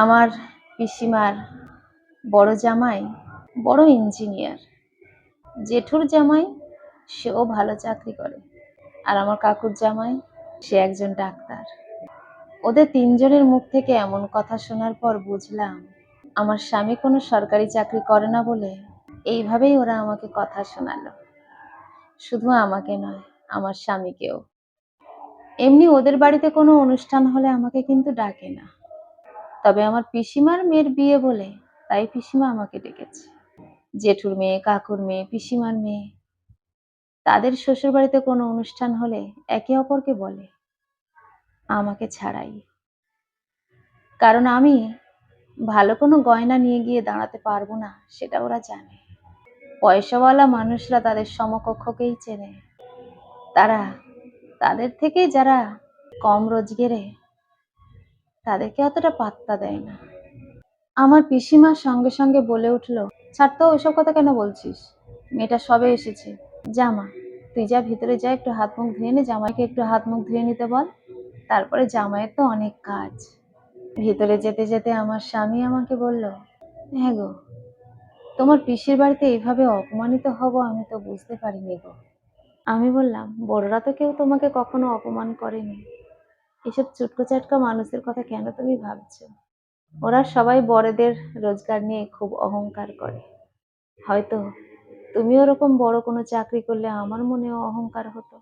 আমার পিসিমার বড় জামাই বড় ইঞ্জিনিয়ার, জেঠুর জামাই সেও ভালো চাকরি করে, আর আমার কাকুর জামাই সে একজন ডাক্তার। ওদের তিনজনের মুখ থেকে এমন কথা শোনার পর বুঝলাম আমার স্বামী কোনো সরকারি চাকরি করে না বলে এইভাবেই ওরা আমাকে কথা শোনালো। শুধু আমাকে নয়, আমার স্বামীকেও। এমনি ওদের বাড়িতে কোনো অনুষ্ঠান হলে আমাকে কিন্তু ডাকে না, তবে আমার পিসিমার মেয়ের বিয়ে বলে তাই পিসিমা আমাকে ডেকেছে। জেঠুর মেয়ে, কাকুর মেয়ে, পিসিমার মেয়ে তাদের শ্বশুর বাড়িতে কোনো অনুষ্ঠান হলে একে অপরকে বলে, আমাকে ছাড়াই। কারণ আমি ভালো কোনো গয়না নিয়ে গিয়ে দাঁড়াতে পারবো না সেটা ওরা জানে। পয়সাওয়ালা মানুষরা তাদের সমকক্ষকেই চেনে, তারা তাদের থেকে যারা কম রোজগারে তাদেরকে অতটা পাত্তা দেয় না। আমার পিসিমা সঙ্গে সঙ্গে বলে উঠলো, ছাড় তো, ওইসব কথা কেন বলছিস? মেয়েটা সবে এসেছে। জামা, তুই যা ভিতরে যা, একটু হাত মুখ ধুয়ে নে, জামাইকে একটু হাত মুখ ধুয়ে নিতে বল, তারপরে জামাইয়ের তো অনেক কাজ। ভিতরে যেতে যেতে আমার স্বামী আমাকে বলল, হ্যাঁ গো, তোমার পিসির বাড়িতে এইভাবে অপমানিত হব আমি তো বুঝতে পারিনি গো। আমি বললাম, বড়রা তো কেউ তোমাকে কখনো অপমান করেনি, এসব চুটকো চাটকা মানুষের কথা কেন তুমি ভাবছো? ওরা সবাই বড়দের রোজগার নিয়ে খুব অহংকার করে। হয়তো তুমি ওরকম বড় কোনো চাকরি করলে আমার মনেও অহংকার হতো।